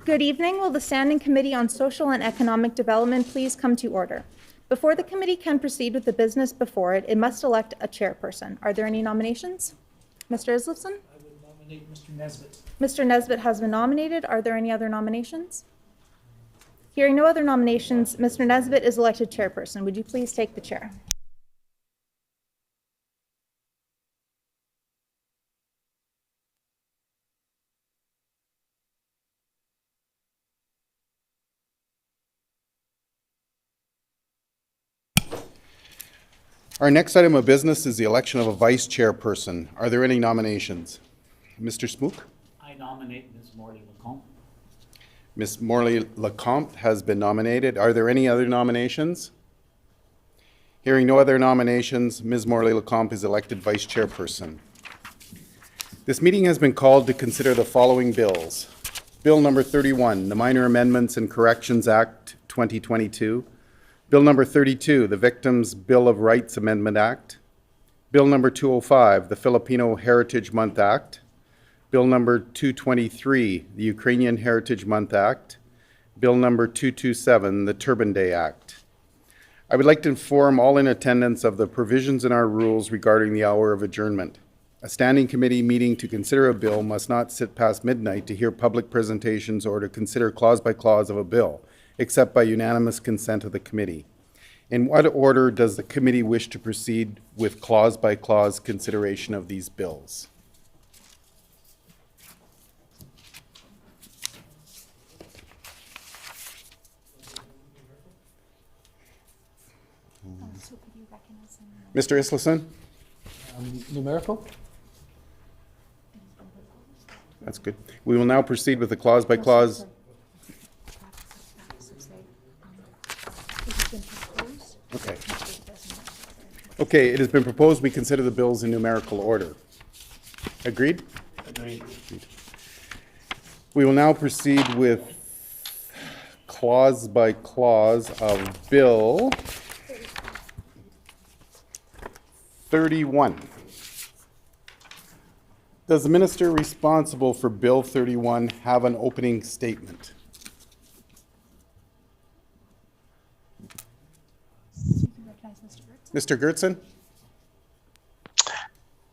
Good evening. Will the Standing Committee on Social and Economic Development please come to order? Before the committee can proceed with the business before it, it must elect a chairperson. Are there any nominations? Mr. Islifson? I would nominate Mr. Nesbitt. Mr. Nesbitt has been nominated. Are there any other nominations? Hearing no other nominations, Mr. Nesbitt is elected chairperson. Would you please take the chair? Our next item of business is the election of a vice chairperson. Are there any nominations? Mr. Smook? I nominate Ms. Morley Lacombe. Ms. Morley Lacombe has been nominated. Are there any other nominations? Hearing no other nominations, Ms. Morley Lacombe is elected vice chairperson. This meeting has been called to consider the following bills. Bill number 31, the Minor Amendments and Corrections Act 2022. Bill number 32, the Victims' Bill of Rights Amendment Act. Bill number 205, the Filipino Heritage Month Act. Bill number 223, the Ukrainian Heritage Month Act. Bill number 227, the Turban Day Act. I would like to inform all in attendance of the provisions in our rules regarding the hour of adjournment. A standing committee meeting to consider a bill must not sit past midnight to hear public presentations or to consider clause by clause of a bill, except by unanimous consent of the committee. In what order does the committee wish to proceed with clause by clause consideration of these bills? Mr. Islison? Numerical? That's good. We will now proceed with the clause by clause. Okay. Okay, it has been proposed we consider the bills in numerical order. Agreed? Agreed. We will now proceed with clause by clause of Bill 31. Does the minister responsible for Bill 31 have an opening statement? Mr. Gertson?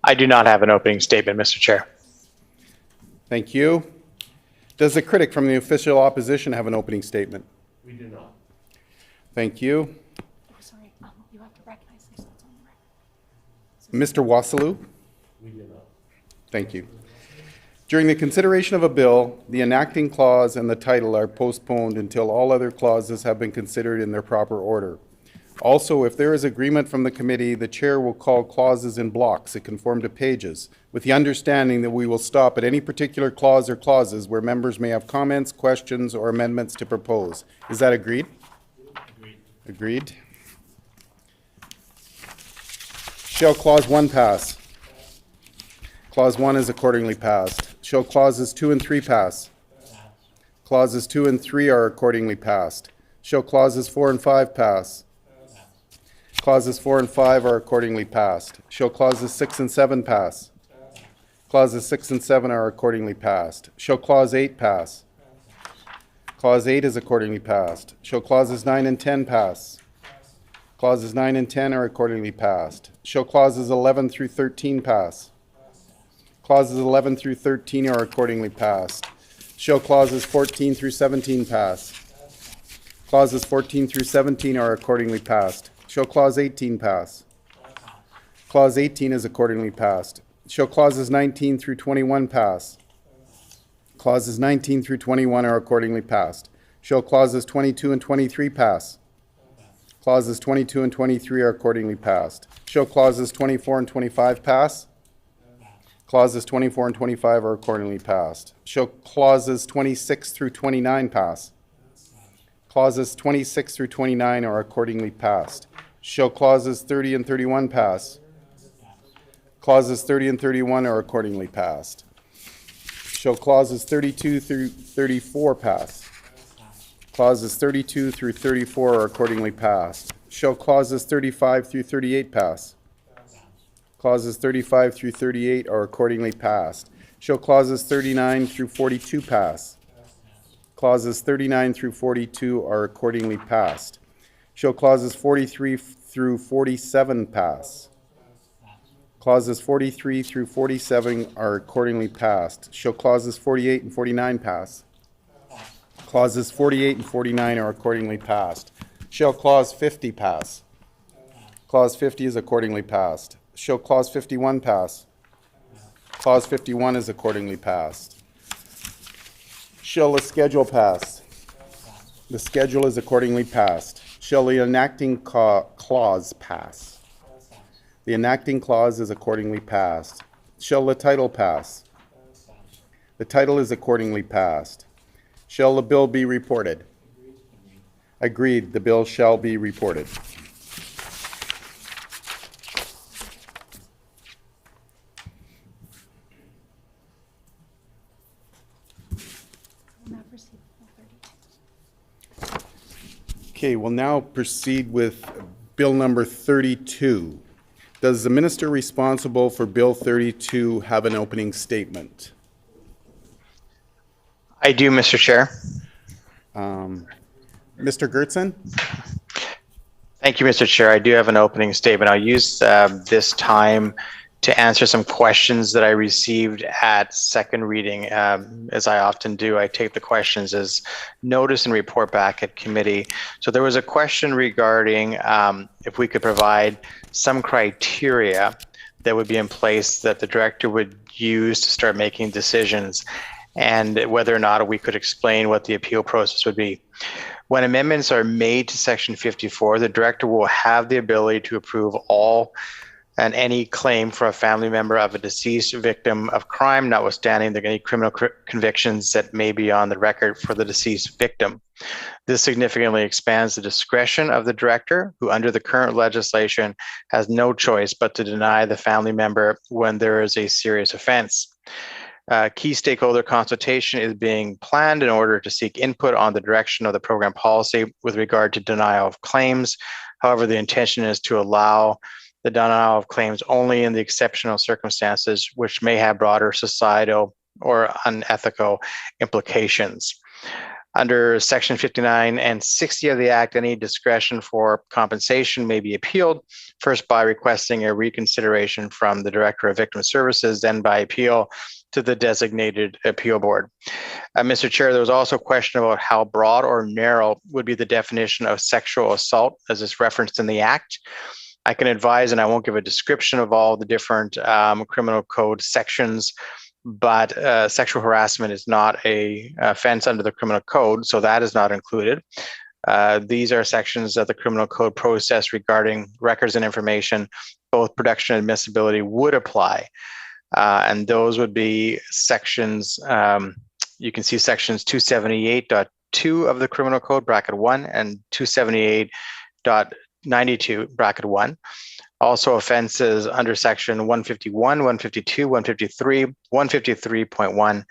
I do not have an opening statement, Mr. Chair. Thank you. Does the critic from the official opposition have an opening statement? We do not. Thank you. Oh, sorry, you have to recognize this. That's on the record. Mr. Wasselu? We do not. Thank you. During the consideration of a bill, the enacting clause and the title are postponed until all other clauses have been considered in their proper order. Also, if there is agreement from the committee, the chair will call clauses in blocks that conform to pages, with the understanding that we will stop at any particular clause or clauses where members may have comments, questions, or amendments to propose. Is that agreed? Agreed. Agreed. Shall clause 1 pass? Clause 1 is accordingly passed. Shall clauses 2 and 3 pass? Clauses 2 and 3 are accordingly passed. Shall clauses 4 and 5 pass? Clauses 4 and 5 are accordingly passed. Shall clauses 6 and 7 pass? Clauses 6 and 7 are accordingly passed. Shall clause 8 pass? Clause 8 is accordingly passed. Shall clauses 9 and 10 pass? Clauses 9 and 10 are accordingly passed. Shall clauses 11 through 13 pass? Clauses 11 through 13 are accordingly passed. Shall clauses 14 through 17 pass? Clauses 14 through 17 are accordingly passed. Shall clause 18 pass? Clause 18 is accordingly passed. Shall clauses 19 through 21 pass? Clauses 19 through 21 are accordingly passed. Shall clauses 22 and 23 pass? Clauses 22 and 23 are accordingly passed. Shall clauses 24 and 25 pass? Clauses 24 and 25 are accordingly passed. Shall clauses 26 through 29 pass? Clauses 26 through 29 are accordingly passed. Shall clauses 30 and 31 pass? Clauses 30 and 31 are accordingly passed. Shall clauses 32 through 34 pass? Clauses 32 through 34 are accordingly passed. Shall clauses 35 through 38 pass? Clauses 35 through 38 are accordingly passed. Shall clauses 39 through 42 pass? Clauses 39 through 42 are accordingly passed. Shall clauses 43 through 47 pass? Clauses 43 through 47 are accordingly passed. Shall clauses 48 and 49 pass? Clauses 48 and 49 are accordingly passed. Shall clause 50 pass? Clause 50 is accordingly passed. Shall clause 51 pass? Clause 51 is accordingly passed. Shall the schedule pass? The schedule is accordingly passed. Shall the enacting clause pass? The enacting clause is accordingly passed. Shall the title pass? The title is accordingly passed. Shall the bill be reported? Agreed, the bill shall be reported. Okay, we'll now proceed with Bill number 32. Does the minister responsible for Bill 32 have an opening statement? I do, Mr. Chair. Mr. Gertson? Thank you, Mr. Chair. I do have an opening statement. I'll use this time to answer some questions that I received at second reading. As I often do, I take the questions as notice and report back at committee. So there was a question regarding if we could provide some criteria that would be in place that the director would use to start making decisions, and whether or not we could explain what the appeal process would be. When amendments are made to Section 54, the director will have the ability to approve all and any claim for a family member of a deceased victim of crime, notwithstanding any criminal convictions that may be on the record for the deceased victim. This significantly expands the discretion of the director, who under the current legislation has no choice but to deny the family member when there is a serious offense. Key stakeholder consultation is being planned in order to seek input on the direction of the program policy with regard to denial of claims. However, the intention is to allow the denial of claims only in the exceptional circumstances which may have broader societal or unethical implications. Under Section 59 and 60 of the Act, any discretion for compensation may be appealed, first by requesting a reconsideration from the Director of Victim Services, then by appeal to the designated appeal board. Mr. Chair, there was also a question about how broad or narrow would be the definition of sexual assault as is referenced in the Act. I can advise, and I won't give a description of all the different criminal code sections, but sexual harassment is not an offense under the criminal code, so that is not included. These are sections of the criminal code process regarding records and information, both production and admissibility would apply. And those would be sections, you can see sections 278.2 of the criminal code, bracket 1, and 278.92, bracket 1. Also offenses under section 151, 152, 153, 153.1,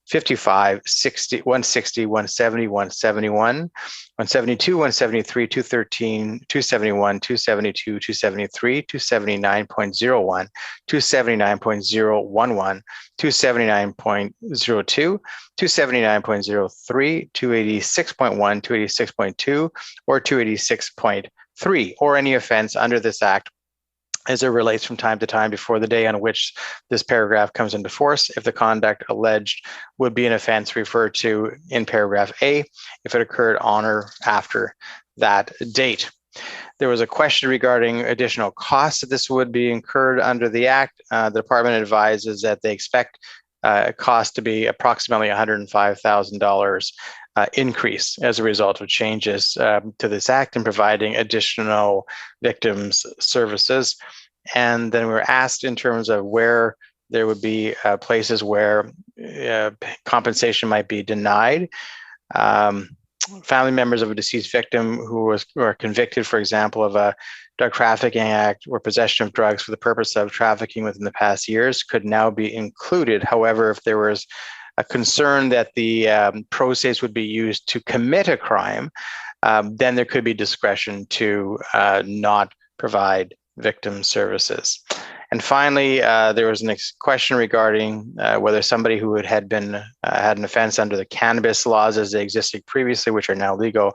55, 60, 160, 170, 171, 172, 173, 213, 271, 272, 273, 279.01, 279.011, 279.02, 279.03, 286.1, 286.2, or 286.3, or any offense under this act as it relates from time to time before the day on which this paragraph comes into force, if the conduct alleged would be an offense referred to in paragraph A, if it occurred on or after that date. There was a question regarding additional costs that this would be incurred under the Act. The department advises that they expect cost to be approximately $105,000 increase as a result of changes to this Act and providing additional victims services. And then we were asked in terms of where there would be places where compensation might be denied. Family members of a deceased victim who are convicted, for example, of a drug trafficking act or possession of drugs for the purpose of trafficking within the past years could now be included. However, if there was a concern that the proceeds would be used to commit a crime, then there could be discretion to not provide victim services. And finally, there was a question regarding whether somebody who had an offense under the cannabis laws as they existed previously, which are now legal,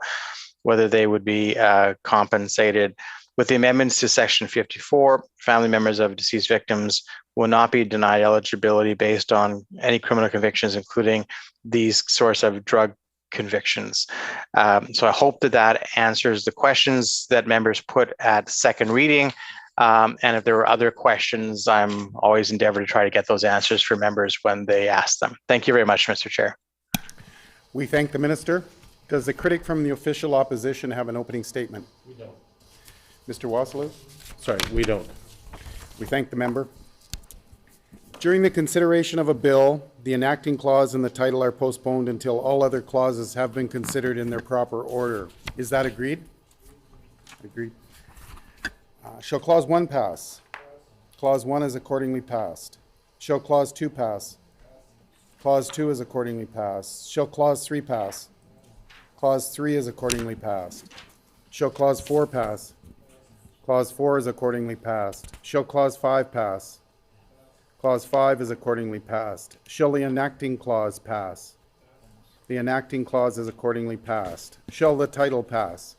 whether they would be compensated. With the amendments to Section 54, family members of deceased victims will not be denied eligibility based on any criminal convictions, including these sorts of drug convictions. So I hope that answers the questions that members put at second reading. And if there are other questions, I'm always endeavor to try to get those answers for members when they ask them. Thank you very much, Mr. Chair. We thank the minister. Does the critic from the official opposition have an opening statement? We don't. Mr. Wasselu? Sorry, we don't. We thank the member. During the consideration of a bill, the enacting clause and the title are postponed until all other clauses have been considered in their proper order. Is that agreed? Agreed. Shall Clause 1 pass? Clause 1 is accordingly passed. Shall Clause 2 pass? Clause 2 is accordingly passed. Shall Clause 3 pass? Clause 3 is accordingly passed. Shall Clause 4 pass? Clause 4 is accordingly passed. Shall Clause 5 pass? Clause 5 is accordingly passed. Shall the enacting clause pass? The enacting clause is accordingly passed. Shall the title pass?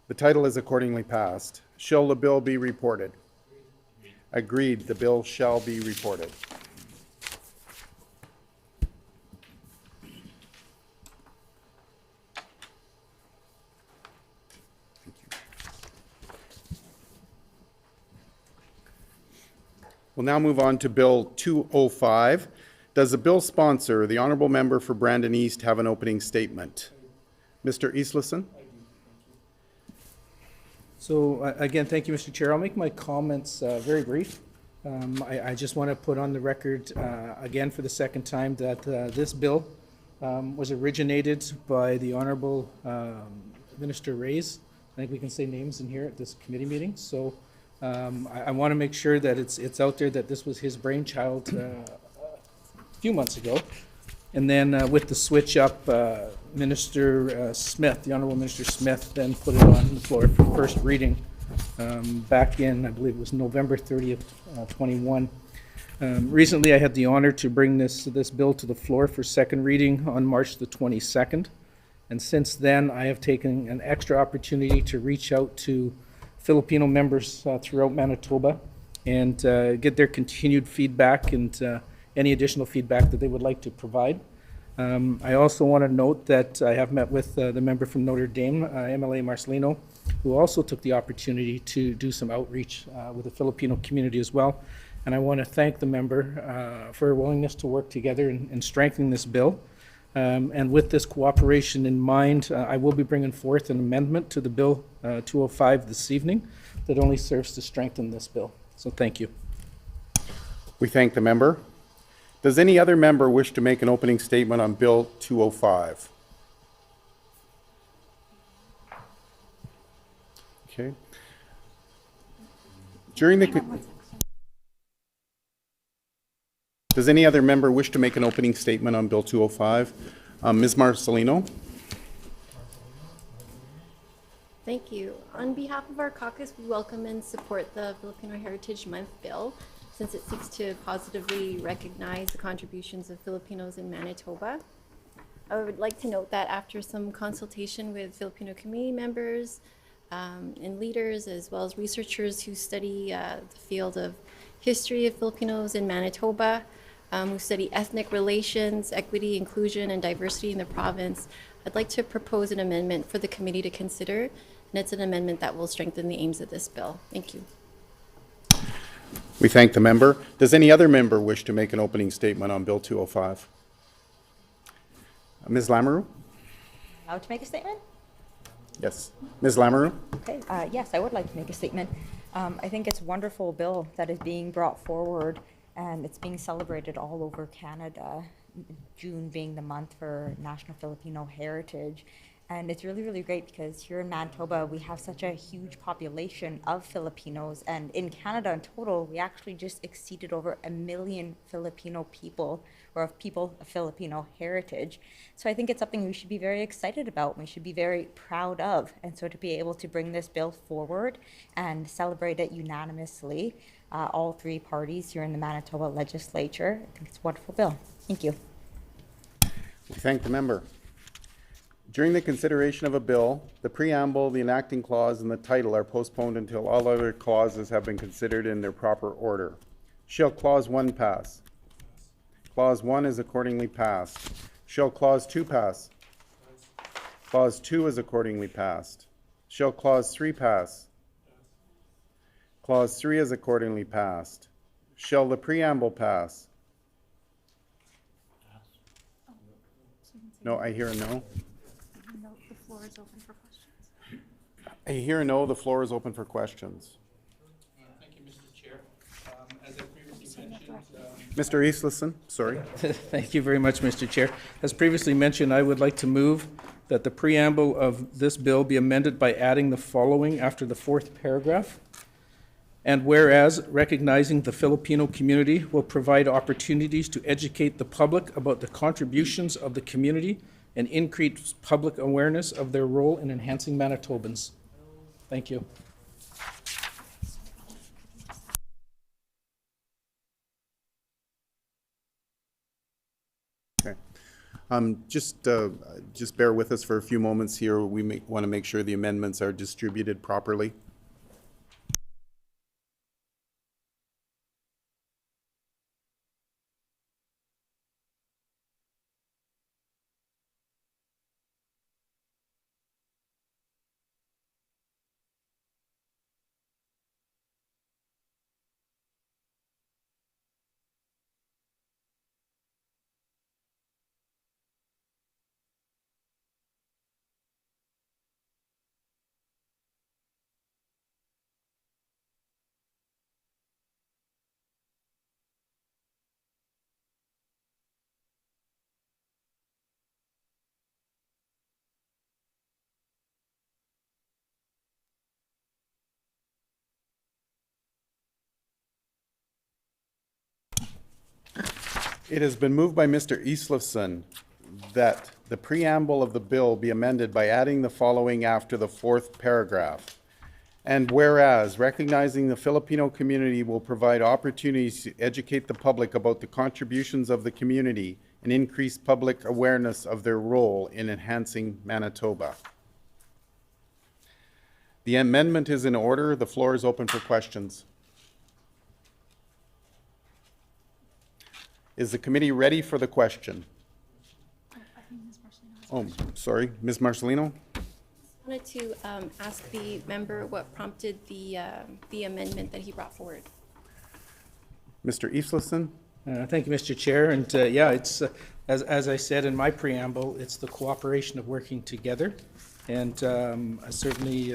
The title is accordingly passed. Shall the bill be reported? Agreed, the bill shall be reported. We'll now move on to Bill 205. Does the bill sponsor, the honourable member for Brandon East, have an opening statement? Mr. Eastleson? So again, thank you, Mr. Chair. I'll make my comments very brief. I just want to put on the record again for the second time that this bill was originated by the Honourable Minister Reyes. I think we can say names in here at this committee meeting. So I want to make sure that it's out there that this was his brainchild a few months ago. And then with the switch up, Minister Smith, the Honourable Minister Smith, then put it on the floor for first reading back in, I believe it was November 30th, 21. Recently, I had the honor to bring this bill to the floor for second reading on March the 22nd. And since then, I have taken an extra opportunity to reach out to Filipino members throughout Manitoba and get their continued feedback and any additional feedback that they would like to provide. I also want to note that I have met with the member from Notre Dame, MLA Marcelino, who also took the opportunity to do some outreach with the Filipino community as well. And I want to thank the member for her willingness to work together in strengthening this bill. And with this cooperation in mind, I will be bringing forth an amendment to the Bill 205 this evening that only serves to strengthen this bill. So thank you. We thank the member. Does any other member wish to make an opening statement on Bill 205? Okay. Does any other member wish to make an opening statement on Bill 205? Ms. Marcelino? Thank you. On behalf of our caucus, we welcome and support the Filipino Heritage Month bill, since it seeks to positively recognize the contributions of Filipinos in Manitoba. I would like to note that after some consultation with Filipino community members and leaders, as well as researchers who study the field of history of Filipinos in Manitoba, who study ethnic relations, equity, inclusion, and diversity in the province, I'd like to propose an amendment for the committee to consider, and it's an amendment that will strengthen the aims of this bill. Thank you. We thank the member. Does any other member wish to make an opening statement on Bill 205? Ms. Lamoureux? Allowed to make a statement? Yes. Ms. Lamoureux? Okay, yes, I would like to make a statement. I think it's a wonderful bill that is being brought forward, and it's being celebrated all over Canada, June being the month for National Filipino Heritage. And it's really, really great because here in Manitoba, we have such a huge population of Filipinos. And in Canada in total, we actually just exceeded over 1 million Filipino people, or of people of Filipino heritage. So I think it's something we should be very excited about. We should be very proud of. And so to be able to bring this bill forward and celebrate it unanimously, all three parties here in the Manitoba legislature, I think it's a wonderful bill. Thank you. We thank the member. During the consideration of a bill, the preamble, the enacting clause, and the title are postponed until all other clauses have been considered in their proper order. Shall Clause 1 pass? Clause 1 is accordingly passed. Shall Clause 2 pass? Clause 2 is accordingly passed. Shall Clause 3 pass? Clause 3 is accordingly passed. Shall the preamble pass? No, I hear a no. No, the floor is open for questions. I hear a no. The floor is open for questions. Thank you, Mr. Chair. As I previously mentioned, Mr. Eastleson, sorry. Thank you very much, Mr. Chair. As previously mentioned, I would like to move that the preamble of this bill be amended by adding the following after the fourth paragraph. And whereas recognizing the Filipino community will provide opportunities to educate the public about the contributions of the community and increase public awareness of their role in enhancing Manitobans. Thank you. Okay. Just bear with us for a few moments here. We want to make sure the amendments are distributed properly. It has been moved by Mr. Eastleson that the preamble of the bill be amended by adding the following after the fourth paragraph. And whereas recognizing the Filipino community will provide opportunities to educate the public about the contributions of the community and increase public awareness of their role in enhancing Manitoba. The amendment is in order. The floor is open for questions. Is the committee ready for the question? Oh, sorry, Ms. Marcelino? I wanted to ask the member what prompted the amendment that he brought forward. Mr. Eastleson? Thank you, Mr. Chair. And yeah, it's, as I said in my preamble, it's the cooperation of working together. And certainly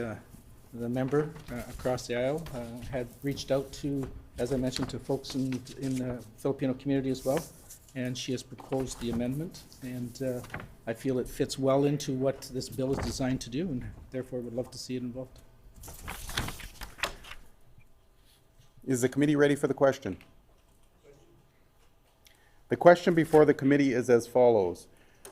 the member across the aisle had reached out to, as I mentioned, to folks in the Filipino community as well. And she has proposed the amendment. And I feel it fits well into what this bill is designed to do, and therefore would love to see it involved. Is the committee ready for the question? The question before the committee is as follows: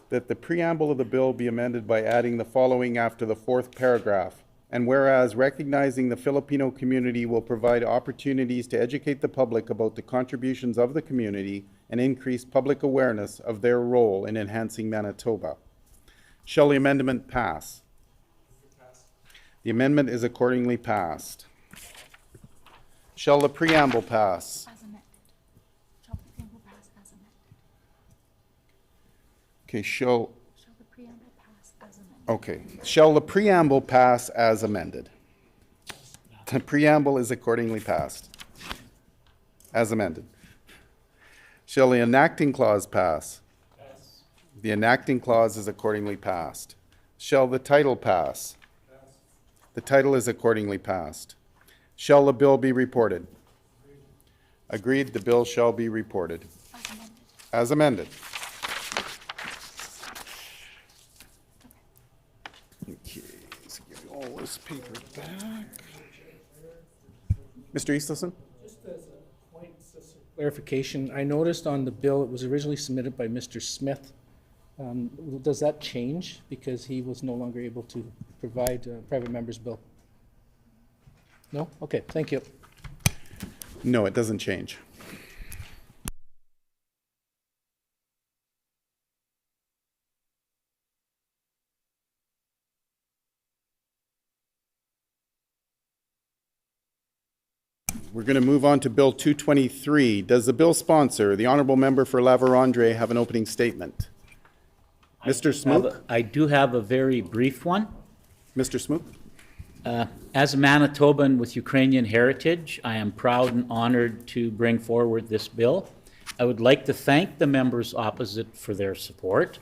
that the preamble of the bill be amended by adding the following after the fourth paragraph. And whereas recognizing the Filipino community will provide opportunities to educate the public about the contributions of the community and increase public awareness of their role in enhancing Manitoba. Shall the amendment pass? The amendment is accordingly passed. Shall the preamble pass? As amended. Shall the preamble pass as amended? Okay, shall Shall the preamble pass as amended? Okay. Shall the preamble pass as amended? The preamble is accordingly passed. As amended. Shall the enacting clause pass? Yes. The enacting clause is accordingly passed. Shall the title pass? The title is accordingly passed. Shall the bill be reported? Agreed, the bill shall be reported. As amended. this paper back. Mr. Eastleson? Just as a point of clarification, I noticed on the bill, it was originally submitted by Mr. Smith. Does that change because he was no longer able to provide a private member's bill? No? Okay, thank you. No, it doesn't change. We're going to move on to Bill 223. Does the bill sponsor, the Honourable Member for La Vérendrye, have an opening statement? Mr. Smook? I do have a very brief one. Mr. Smook? As a Manitoban with Ukrainian heritage, I am proud and honored to bring forward this bill. I would like to thank the members opposite for their support.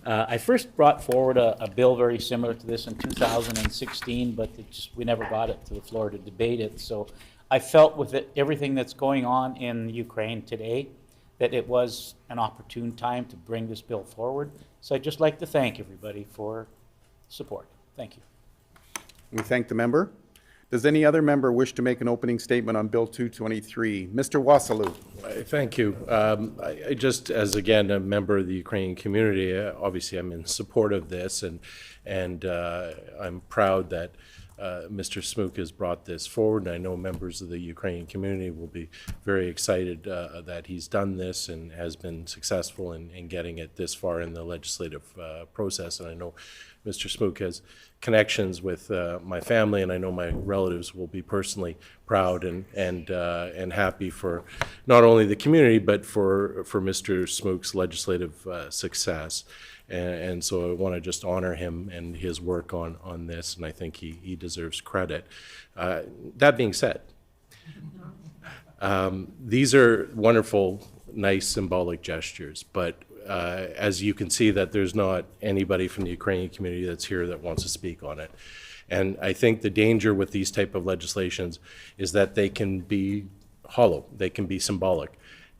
I first brought forward a bill very similar to this in 2016, but we never got it to the floor to debate it. So I felt with everything that's going on in Ukraine today, that it was an opportune time to bring this bill forward. So I'd just like to thank everybody for support. Thank you. We thank the member. Does any other member wish to make an opening statement on Bill 223? Mr. Wasilou? Thank you. I just, as again, a member of the Ukrainian community, obviously I'm in support of this, and I'm proud that Mr. Smook has brought this forward, and I know members of the Ukrainian community will be very excited that he's done this and has been successful in getting it this far in the legislative process. And I know Mr. Smook has connections with my family, and I know my relatives will be personally proud and happy for not only the community but for Mr. Smook's legislative success. And so I want to just honor him and his work on this, and I think he deserves credit. That being said, these are wonderful, nice symbolic gestures, but as you can see that there's not anybody from the Ukrainian community that's here that wants to speak on it. And I think the danger with these type of legislations is that they can be hollow, they can be symbolic.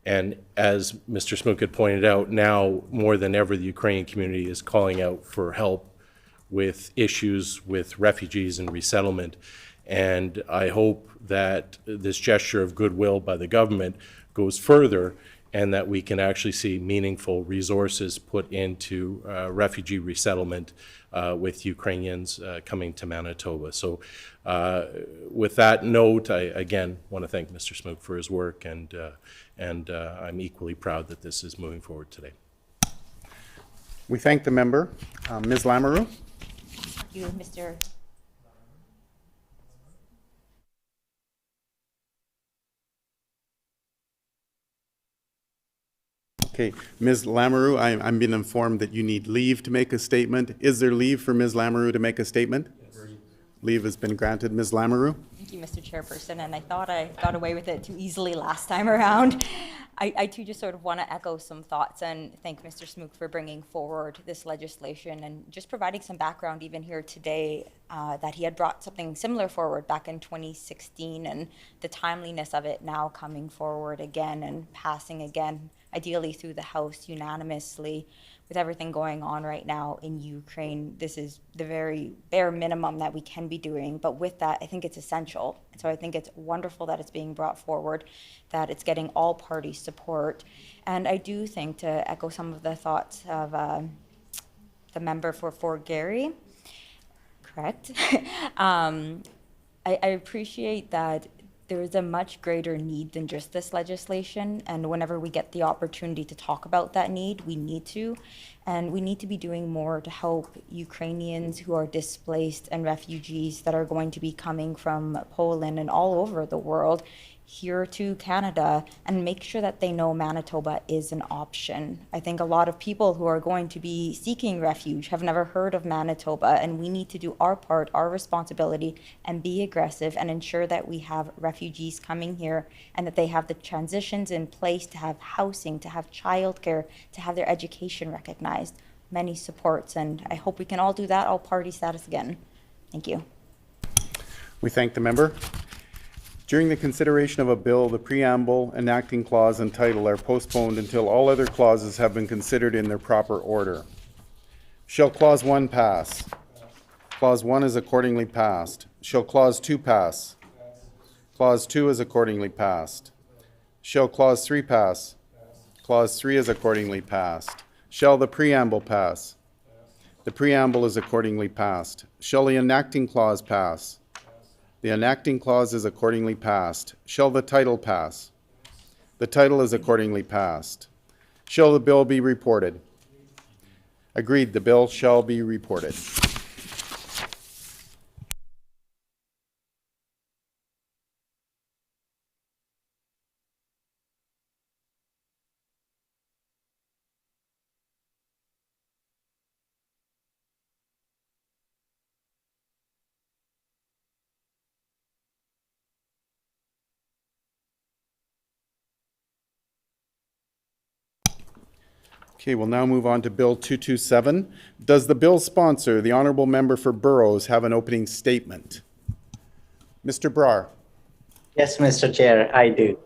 And as Mr. Smook had pointed out, now more than ever, the Ukrainian community is calling out for help with issues with refugees and resettlement. And I hope that this gesture of goodwill by the government goes further, and that we can actually see meaningful resources put into refugee resettlement with Ukrainians coming to Manitoba. So with that note, I again want to thank Mr. Smook for his work, and I'm equally proud that this is moving forward today. We thank the member. Ms. Lamoureux? Thank you, Mr. Okay, Ms. Lamoureux, I'm being informed that you need leave to make a statement. Is there leave for Ms. Lamoureux to make a statement? Yes. Leave has been granted. Ms. Lamoureux? Thank you, Mr. Chairperson, and I thought I got away with it too easily last time around. I too just sort of want to echo some thoughts and thank Mr. Smook for bringing forward this legislation and just providing some background even here today that he had brought something similar forward back in 2016, and the timeliness of it now coming forward again and passing again, ideally through the House unanimously. With everything going on right now in Ukraine, this is the very bare minimum that we can be doing. But with that, I think it's essential. So I think it's wonderful that it's being brought forward, that it's getting all party support. And I do think, to echo some of the thoughts of the member for Fort Garry, correct? I appreciate that there is a much greater need than just this legislation, and whenever we get the opportunity to talk about that need, we need to. And we need to be doing more to help Ukrainians who are displaced and refugees that are going to be coming from Poland and all over the world here to Canada, and make sure that they know Manitoba is an option. I think a lot of people who are going to be seeking refuge have never heard of Manitoba, and we need to do our part, our responsibility, and be aggressive and ensure that we have refugees coming here and that they have the transitions in place to have housing, to have childcare, to have their education recognized. Many supports, and I hope we can all do that, all party status again. Thank you. We thank the member. During the consideration of a bill, the preamble, enacting clause, and title are postponed until all other clauses have been considered in their proper order. Shall Clause 1 pass? Clause 1 is accordingly passed. Shall Clause 2 pass? Clause 2 is accordingly passed. Shall Clause 3 pass? Clause 3 is accordingly passed. Shall the preamble pass? The preamble is accordingly passed. Shall the enacting clause pass? The enacting clause is accordingly passed. Shall the title pass? The title is accordingly passed. Shall the bill be reported? Agreed, the bill shall be reported. Okay, we'll now move on to Bill 227. Does the bill sponsor, the Honourable Member for Burrows, have an opening statement? Mr. Brar. Yes, Mr. Chair, I do.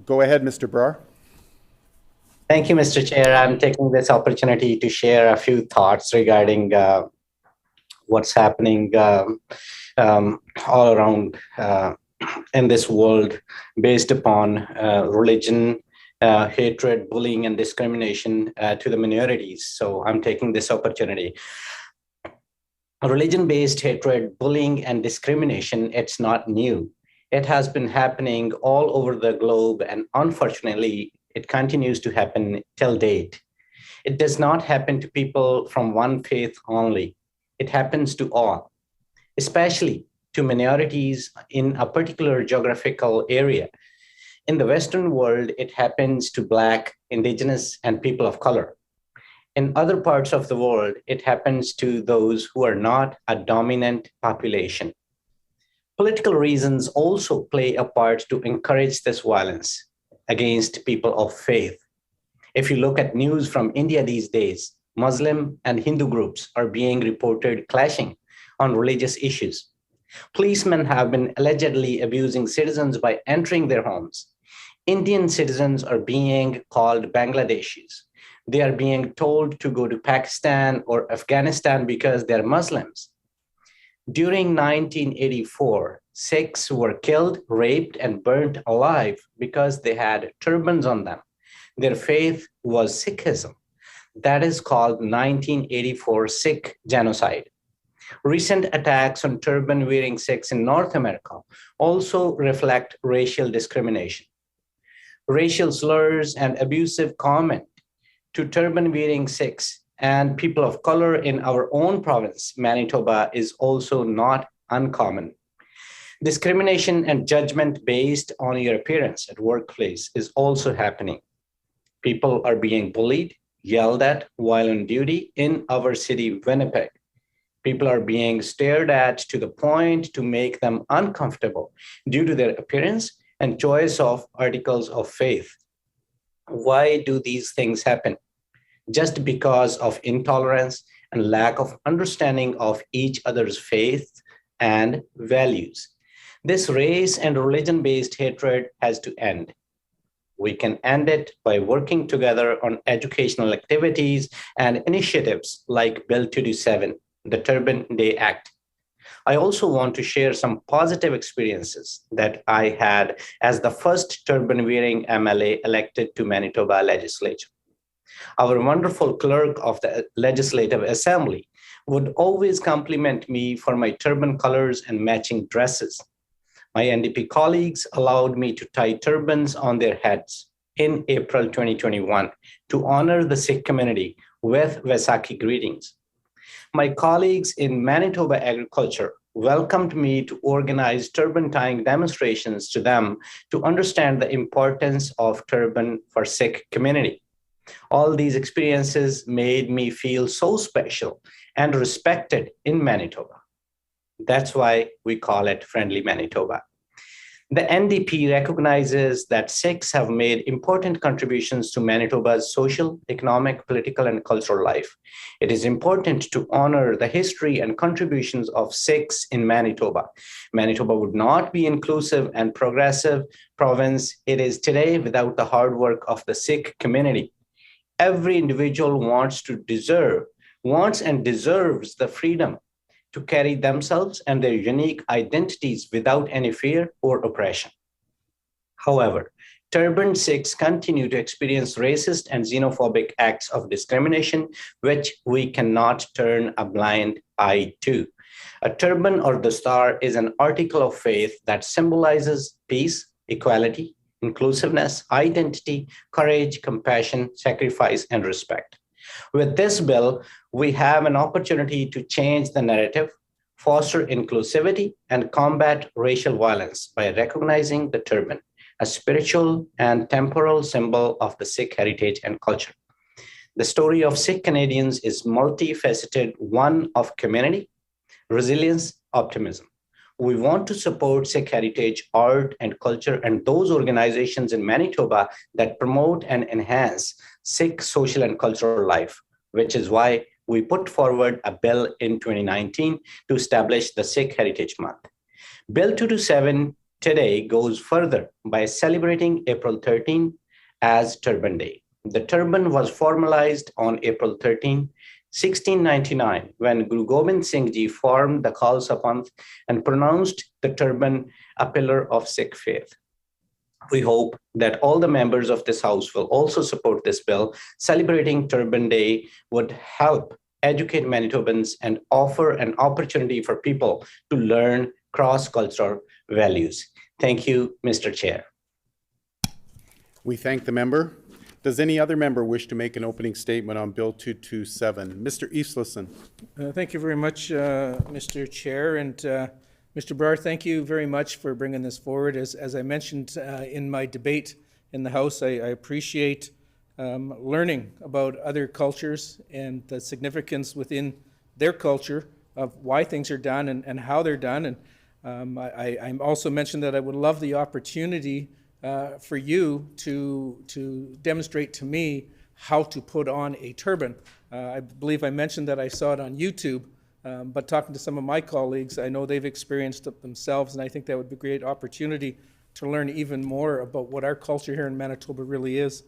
Go ahead, Mr. Brar. Thank you, Mr. Chair. I'm taking this opportunity to share a few thoughts regarding what's happening all around in this world based upon religion, hatred, bullying, and discrimination to the minorities. So I'm taking this opportunity. Religion-based hatred, bullying, and discrimination, it's not new. It has been happening all over the globe, and unfortunately, it continues to happen till date. It does not happen to people from one faith only. It happens to all, especially to minorities in a particular geographical area. In the Western world, it happens to Black, Indigenous, and people of color. In other parts of the world, it happens to those who are not a dominant population. Political reasons also play a part to encourage this violence against people of faith. If you look at news from India these days, Muslim and Hindu groups are being reported clashing on religious issues. Policemen have been allegedly abusing citizens by entering their homes. Indian citizens are being called Bangladeshis. They are being told to go to Pakistan or Afghanistan because they're Muslims. During 1984, Sikhs were killed, raped, and burnt alive because they had turbans on them. Their faith was Sikhism. That is called 1984 Sikh genocide. Recent attacks on turban-wearing Sikhs in North America also reflect racial discrimination. Racial slurs and abusive comment to turban-wearing Sikhs and people of color in our own province, Manitoba, is also not uncommon. Discrimination and judgment based on your appearance at workplace is also happening. People are being bullied, yelled at while on duty in our city, Winnipeg. People are being stared at to the point to make them uncomfortable due to their appearance and choice of articles of faith. Why do these things happen? Just because of intolerance and lack of understanding of each other's faith and values. This race and religion-based hatred has to end. We can end it by working together on educational activities and initiatives like Bill 227, the Turban Day Act. I also want to share some positive experiences that I had as the first turban-wearing MLA elected to Manitoba legislature. Our wonderful clerk of the Legislative Assembly would always compliment me for my turban colors and matching dresses. My NDP colleagues allowed me to tie turbans on their heads in April 2021 to honor the Sikh community with Vaisakhi greetings. My colleagues in Manitoba Agriculture welcomed me to organize turban tying demonstrations to them to understand the importance of turban for Sikh community. All these experiences made me feel so special and respected in Manitoba. That's why we call it Friendly Manitoba. The NDP recognizes that Sikhs have made important contributions to Manitoba's social, economic, political, and cultural life. It is important to honor the history and contributions of Sikhs in Manitoba. Manitoba would not be inclusive and progressive province it is today without the hard work of the Sikh community. Every individual wants and deserves the freedom to carry themselves and their unique identities without any fear or oppression. However, turban Sikhs continue to experience racist and xenophobic acts of discrimination, which we cannot turn a blind eye to. A turban or dastar is an article of faith that symbolizes peace, equality, inclusiveness, identity, courage, compassion, sacrifice, and respect. With this bill, we have an opportunity to change the narrative, foster inclusivity, and combat racial violence by recognizing the turban, a spiritual and temporal symbol of the Sikh heritage and culture. The story of Sikh Canadians is multifaceted, one of community, resilience, optimism. We want to support Sikh heritage, art, and culture, and those organizations in Manitoba that promote and enhance Sikh social and cultural life, which is why we put forward a bill in 2019 to establish the Sikh Heritage Month. Bill 227 today goes further by celebrating April 13 as Turban Day. The turban was formalized on April 13, 1699, when Guru Gobind Singh Ji formed the Khalsa Panth and pronounced the turban a pillar of Sikh faith. We hope that all the members of this House will also support this bill. Celebrating Turban Day would help educate Manitobans and offer an opportunity for people to learn cross-cultural values. Thank you, Mr. Chair. We thank the member. Does any other member wish to make an opening statement on Bill 227? Mr. Eastleson. Thank you very much, Mr. Chair. And Mr. Brar, thank you very much for bringing this forward. As I mentioned in my debate in the House, I appreciate learning about other cultures and the significance within their culture of why things are done and how they're done. And I also mentioned that I would love the opportunity for you to demonstrate to me how to put on a turban. I believe I mentioned that I saw it on YouTube, but talking to some of my colleagues, I know they've experienced it themselves, and I think that would be a great opportunity to learn even more about what our culture here in Manitoba really is.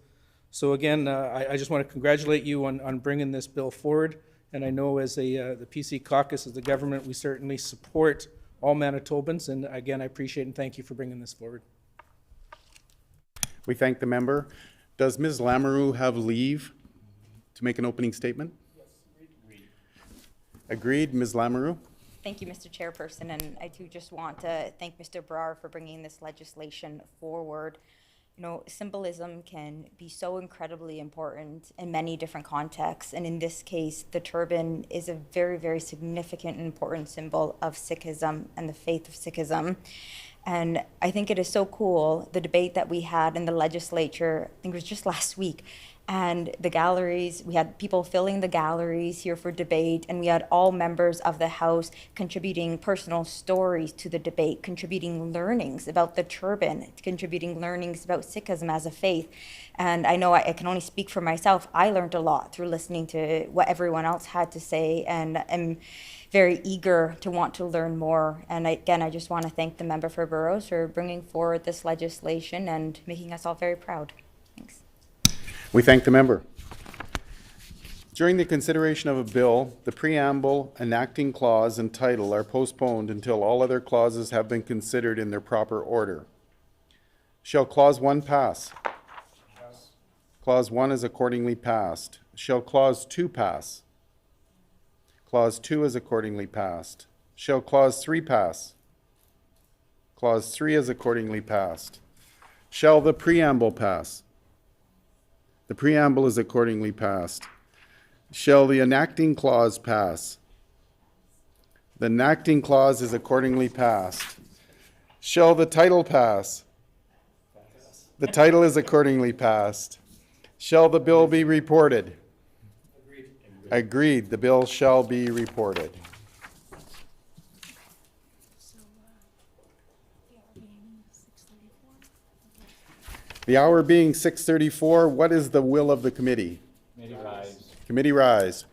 So again, I just want to congratulate you on bringing this bill forward, and I know as the PC caucus, as the government, we certainly support all Manitobans, and again, I appreciate and thank you for bringing this forward. We thank the member. Does Ms. Lamoureux have leave to make an opening statement? Yes, agreed. Agreed, Ms. Lamoureux? Thank you, Mr. Chairperson, and I do just want to thank Mr. Brar for bringing this legislation forward. You know, symbolism can be so incredibly important in many different contexts, and in this case, the turban is a very, very significant and important symbol of Sikhism and the faith of Sikhism. And I think it is so cool, the debate that we had in the legislature, I think it was just last week, and the galleries, we had people filling the galleries here for debate, and we had all members of the House contributing personal stories to the debate, contributing learnings about the turban, contributing learnings about Sikhism as a faith. And I know I can only speak for myself. I learned a lot through listening to what everyone else had to say, and I'm very eager to want to learn more. And again, I just want to thank the member for Burroughs for bringing forward this legislation and making us all very proud. Thanks. We thank the member. During the consideration of a bill, the preamble, enacting clause, and title are postponed until all other clauses have been considered in their proper order. Shall Clause 1 pass? Yes. Clause 1 is accordingly passed. Shall Clause 2 pass? Clause 2 is accordingly passed. Shall Clause 3 pass? Clause 3 is accordingly passed. Shall the preamble pass? The preamble is accordingly passed. Shall the enacting clause pass? The enacting clause is accordingly passed. Shall the title pass? The title is accordingly passed. Shall the bill be reported? Agreed. The bill shall be reported. The hour being 6:34, what is the will of the committee? Committee rise. Committee rise.